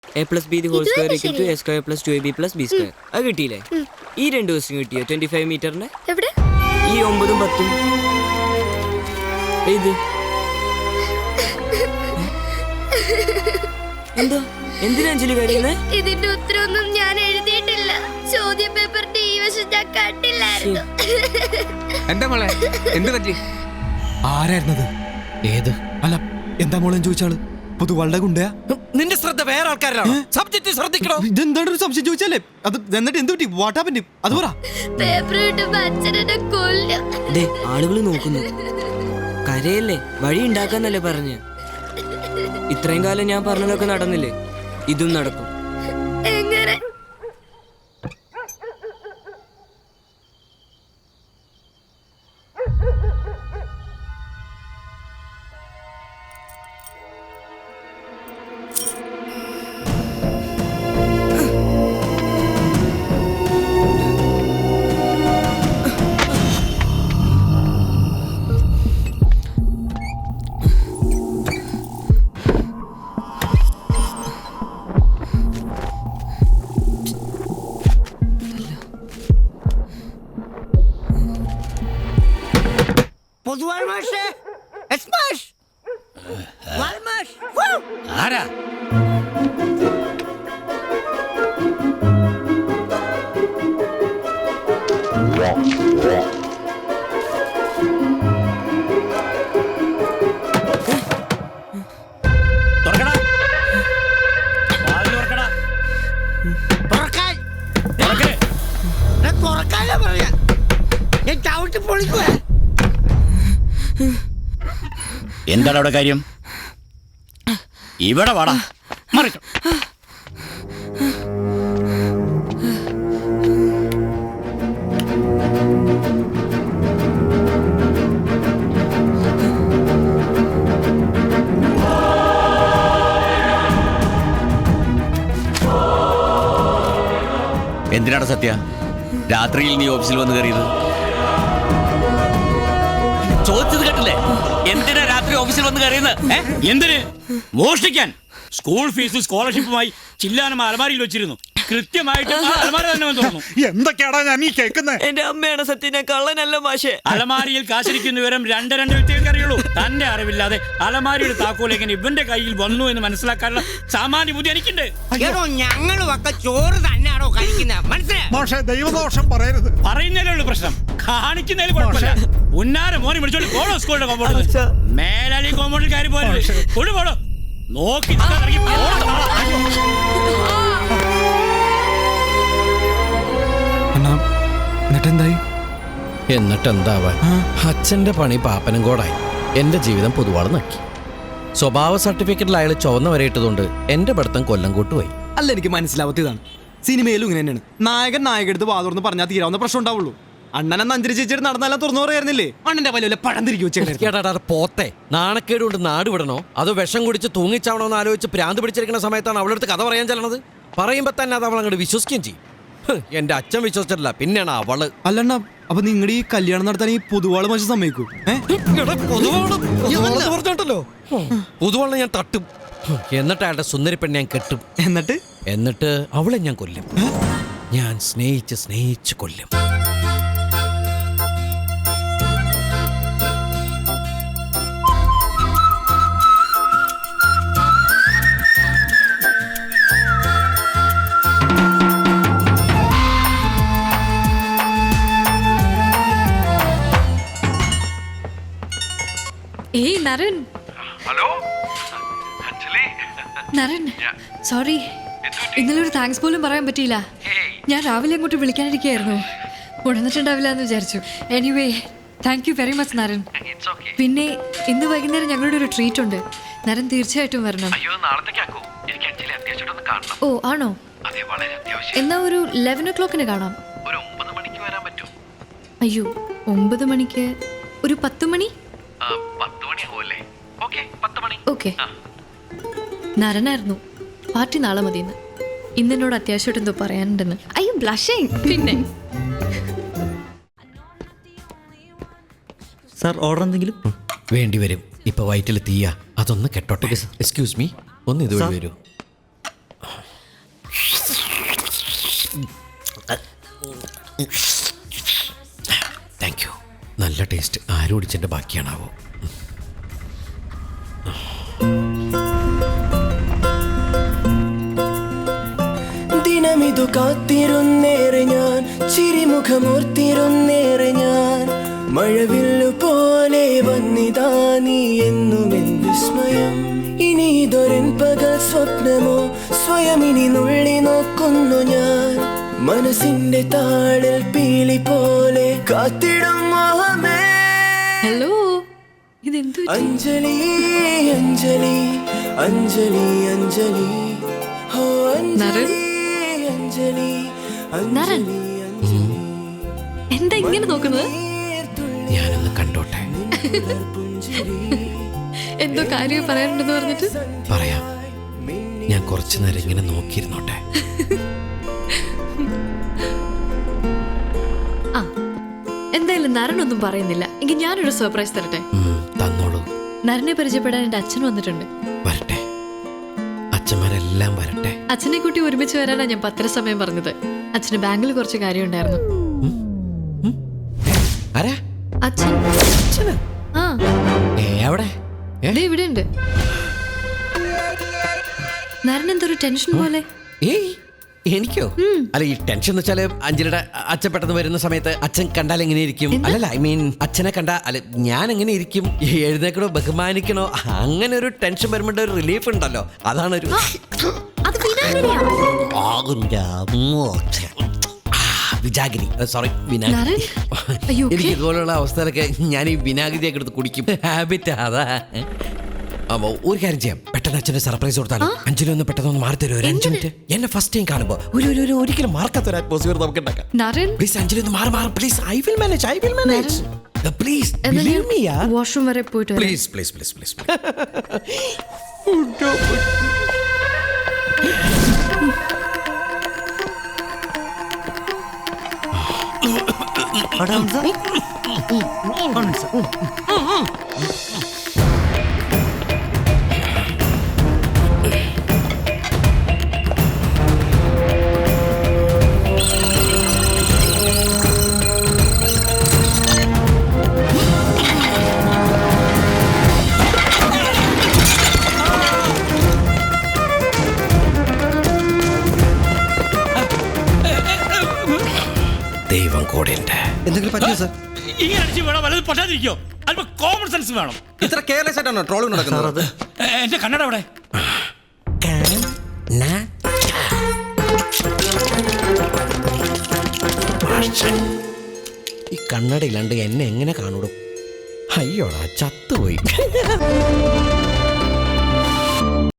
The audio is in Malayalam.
A+B² = A² + 2AB + B². അത് കിട്ടിയില്ലേ? ഈ 2 ക്വസ്റ്റ്യൻ കിട്ടിയോ? 25 മീറ്ററിന്റെ ഈ 9ഉം 10ഉം ഇത് എന്താ? എന്തിനാ അഞ്ജലി കരയുന്നേ? ഇതിന്റെ ഉത്തരവൊന്നും ഞാൻ എഴുതിയിട്ടില്ല. ചോദ്യ പേപ്പറിന്റെ ഈ വശം ഞാൻ കണ്ടില്ലായിരുന്നു. എന്താ മോളെ, എന്ത് പറ്റി? ആരായിരുന്നത്? ഏത്? അല്ല, എന്താ മോളെ ചോദിച്ചാള്? പൊതുവാളുടെ ഗുണ്ടയാ? നിന്റെ ശ്രദ്ധ വേറെ ആൾക്കാരാണ്. സബ്ജക്റ്റ് ശ്രദ്ധിക്കണോ? ഇതെന്താണ് ഒരു സംശയം ചോദിച്ചാലേ? അത് എന്നിട്ട് എന്ത് പറ്റി? What happened? അത് പറ. പേപ്പർ കിട്ടുമ്പോ അച്ഛനെ കൊല്ലും. ആളുകൾ നോക്കുന്നു. കരയല്ലേ, വഴി ഉണ്ടാക്കാന്നല്ലേ പറഞ്ഞ്. ഇത്രയും കാലം ഞാൻ പറഞ്ഞതൊക്കെ നടന്നില്ലേ? ഇതും നടക്കും. എങ്ങനെ? പൊതുവാൾ മാഷേ, എസ്മാഷ് വാൽമാഷ് ആരാ? തുറക്കടാ, വാതിൽ തുറക്കടാ. തുറക്കാൻ തുറക്കാനാ പറയാ. ഞാൻ ചവിട്ടി പൊളിക്കുക. എന്താണ് അവിടെ കാര്യം? ഇവിടെ വാടാ. മറിക്കണം. എന്തിനാണ് സത്യ രാത്രിയിൽ നീ ഓഫീസിൽ വന്ന് കയറിയത്? ചോദിച്ചത് കേട്ടില്ലേ? എന്തിനാ രാത്രി ഓഫീസിൽ വന്ന് കയറിയെന്ന്? എന്തിന്? മോഷ്ടിക്കാൻ. സ്കൂൾ ഫീസ് സ്കോളർഷിപ്പുമായി ചില്ലാനം അലമാരിയിൽ വെച്ചിരുന്നു. കൃത്യമായിട്ട് അലമാര തന്നെ തോന്നുന്നു. എന്തൊക്കെയാടാ ഞാൻ ഈ കേൾക്കുന്നത്? എന്റെ അമ്മയാണ് സത്യം, ഞാൻ കള്ളനല്ല മാഷേ. അലമാരിയിൽ കാശിരിക്കുന്ന വിവരം രണ്ട് വ്യക്തികൾക്ക് അറിയുള്ളൂ. തന്റെ അറിവില്ലാതെ അലമാരിയുടെ താക്കോൽ ഇവന്റെ കയ്യിൽ വന്നു എന്ന് മനസ്സിലാക്കാനുള്ള സാമാന്യ ബുദ്ധി എനിക്കുണ്ട്. ഞങ്ങളുമൊക്കെ ചോറ് തന്നെയാണോ കഴിക്കുന്നത്? മനസ്സിലായി? ദൈവദോഷം പറയരുത്. പറയുന്നതിലേ ഉള്ളൂ പ്രശ്നം, കാണിക്കുന്നതിൽ കുഴപ്പമില്ല. ഉന്നാര മോനെ വിളിച്ചോണ്ട് പോണോ സ്കൂളിന്റെ കോമ്പൗണ്ടിൽ? മേലാലി കോമ്പൗണ്ടിൽ കയറി പോരുത്. കൊണ്ടുപോടോ. നോക്കി എന്നിട്ടെന്താവാൻ? അച്ഛന്റെ പണി പാപ്പനും കൂടായി. എന്റെ ജീവിതം പൊതുവാൾ നക്കി. സ്വഭാവ സർട്ടിഫിക്കറ്റിൽ അയാൾ ചുവന്ന വരെ ഇട്ടതുകൊണ്ട് എന്റെ പഠിത്തം കൊല്ലം കൂട്ടുപോയി. അല്ല, എനിക്ക് മനസ്സിലാവത്തതാണ്. സിനിമയിലും ഇങ്ങനെ തന്നെയാണ്. നായകൻ നായകടുത്ത് വാതുറന്ന് പറഞ്ഞാൽ തീരാവുന്ന പ്രശ്നം ഉണ്ടാവുള്ളൂ. അണ്ണനെന്ന് അഞ്ചരി ചേച്ചിയുടെ നടന്നെല്ലാം തുറന്നു പറയായിരുന്നില്ലേ? അണ്ണന്റെ വല്ല പഴം തിരികെ വെച്ചേടാ. പോത്തെ നാണക്കേട് കൊണ്ട് നാട് വിടണോ അതോ വിഷം കുടിച്ച് തൂങ്ങിച്ചാവണോന്ന് ആലോചിച്ച് ഭ്രാന്ത് പിടിച്ചിരിക്കുന്ന സമയത്താണ് അവളുടെ അടുത്ത് കഥ പറയാൻ ചെല്ലണത്. പറയുമ്പോ തന്നെ അത് അവൾ അങ്ങോട്ട് വിശ്വസിക്കുകയും ചെയ്യും. എന്റെ അച്ഛൻ വിശ്വസിച്ചിട്ടില്ല, പിന്നെയാണ് അവള്. അല്ലണ്ണ, അപ്പൊ നിങ്ങളുടെ ഈ കല്യാണം നടത്താൻ ഈ പൊതുവാള് മനുഷ്യ സമ്മതിക്കൂ? പറഞ്ഞോട്ടല്ലോ, പൊതുവാളിനെ ഞാൻ തട്ടും. എന്നിട്ട് അയാളുടെ സുന്ദരി പെണ്ണെ ഞാൻ കെട്ടും. എന്നിട്ട് അവളെ ഞാൻ കൊല്ലും. ഞാൻ സ്നേഹിച്ച് സ്നേഹിച്ച് കൊല്ലും. ഏയ് നരൻ. ഹലോ അഞ്ജലി. നരൻ, സോറി, ഇന്നലെ ഒരു താങ്ക്സ് പോലും പറയാൻ പറ്റിയില്ല. ഞാൻ രാവിലെ അങ്ങോട്ട് വിളിക്കാനിരിക്കുകയായിരുന്നു. ഉണർന്നിട്ടുണ്ടാവില്ല എന്ന് വിചാരിച്ചു. Anyway, thank you very much Naran. പിന്നെ ഇന്ന് വൈകുന്നേരം ഞങ്ങളുടെ ഒരു ട്രീറ്റ് ഉണ്ട്. നരൻ തീർച്ചയായിട്ടും വരണം. ഓ ആണോ? എന്നാ ഒരു 11 o'clock കാണാം. അയ്യോ, 9 മണിക്ക് ഒരു 10 മണി. ഓക്കെ. നരനായിരുന്നു പാർട്ടി നാളെ മതിയെന്ന്. ഇന്നെന്നോട് അത്യാവശ്യമായിട്ട് എന്തോ പറയാനുണ്ടെന്ന്. അയ്യോ, ബ്ലഷിങ്. പിന്നെ സാർ, ഓർഡർ എന്തെങ്കിലും വേണ്ടി വരും. ഇപ്പൊ വയറ്റിൽ തീയ, അതൊന്ന് കെട്ടോട്ടെ. എക്സ്ക്യൂസ് മീ, ഒന്ന് ഇതുവഴി വരൂ. Thank you. നല്ല ടേസ്റ്റ്. ആരും ഒടിച്ചതിൻ്റെ ബാക്കിയാണാവോ? ദിനമിതു കാത്തിരുന്നേറെ ഞാൻ, ചിരിമുഖമോർത്തിരുന്നേറെ ഞാൻ, മഴവില്ലു പോലെ വന്നിതാ നീ എന്നുമെൻ വിസ്മയം. ഇനി ഇതൊരൻ പകൽ സ്വപ്നമോ, സ്വയം ഇനി നുള്ളി നോക്കുന്നു ഞാൻ, മനസ്സിന്റെ താളിൽ പീലി പോലെ കാത്തിടും മോഹമേ. ഹലോ, ഇതെന്തു അഞ്ജലി അഞ്ജലി അഞ്ജലി അഞ്ജലി ഹോ നരൻ? അഞ്ജലി നരൻ, എന്താ ഇങ്ങനെ നോക്കുന്നത്? ഞാനൊന്ന് കണ്ടോട്ടെ. എന്തോ കാര്യം പറയാനുണ്ടെന്ന് പറഞ്ഞിട്ട്. പറയാം. ഞാൻ കുറച്ചു നേരം ഇങ്ങനെ നോക്കിയിരുന്നോട്ടെ. ആ, എന്തായാലും നരനൊന്നും പറയുന്നില്ല. എങ്കിൽ ഞാനൊരു സർപ്രൈസ് തരട്ടെ. തന്നോളൂ. നരനെ പരിചയപ്പെടാൻ എന്റെ അച്ഛൻ വന്നിട്ടുണ്ട്. വരട്ടെ, അച്ഛന്മാരെല്ലാം വരട്ടെ. അച്ഛനെ കൂട്ടി ഒരുമിച്ച് വരാനാ ഞാൻ പത്രസമയം പറഞ്ഞത്. അച്ഛന് ബാങ്കിൽ കുറച്ച് കാര്യം ഉണ്ടായിരുന്നു. ആരാ? അച്ഛൻ. ആ, എവിടെ? ദേ ഇവിടെ ഉണ്ട്. നരൻ എന്തൊരു ടെൻഷൻ പോലെ. ഏയ്, എനിക്കോ? അല്ല, ഈ ടെൻഷൻ എന്ന് വെച്ചാല് അഞ്ജലിയുടെ അച്ഛൻ പെട്ടെന്ന് വരുന്ന സമയത്ത് അച്ഛൻ കണ്ടാൽ എങ്ങനെ ഇരിക്കും? അല്ലല്ല, ഐ മീൻ അച്ഛനെ കണ്ട അല്ല ഞാൻ എങ്ങനെ ഇരിക്കും? എഴുന്നേക്കണോ, ബഹുമാനിക്കണോ? അങ്ങനെ ഒരു ടെൻഷൻ വരുമ്പോൾ ഒരു റിലീഫ് ഉണ്ടല്ലോ, അതാണ് ഒരു വിജാഗിരി. സോറി, വിനാഗിരി. എനിക്ക് ഇതുപോലുള്ള അവസ്ഥയിലൊക്കെ ഞാൻ ഈ വിനാഗിരിയൊക്കെ എടുത്ത് കുടിക്കും. ഹാബിറ്റ് അതാ. ഒരു കാര്യം ചെയ്യാം, പെട്ടെന്ന് അച്ഛന് സർപ്രൈസ് കൊടുത്താലോ? അഞ്ജലി ഒന്ന് പെട്ടെന്ന് മാറി തരുമോ? ഒരു 5 മിനിറ്റ്. എന്നെ ഫസ്റ്റ് ടൈം കാണുമ്പോ ഒരിക്കലും മാർക്കാത്തൊരു അറ്റ്മോസ്ഫിയർ നമുക്ക് ഉണ്ടാക്കാം. പ്ലീസ് അഞ്ജലി ഒന്ന് മാറി please. I will manage. Please believe me yeah. Washroom വരെ പോയിട്ട് വരാം. പ്ലീസ്. ദൈവം കൂടെ ഉണ്ട്. എന്തെങ്കിലും പറ്റിയോ സാർ? ഇങ്ങനെ അടിച്ച് വേണം, വല്ലതും പൊട്ടാതിരിക്കോ? അല്പം കോമൺ സെൻസ് വേണം. ഇത്ര കെയർലെസ് ആയിട്ടാണോ ട്രോളിംഗ് നടക്കുന്നത്? എന്റെ കണ്ണട അവിടെ. ഈ കണ്ണടയില്ലാണ്ട് എന്നെ എങ്ങനെ കാണൂടും? അയ്യോടാ, ചത്തുപോയി.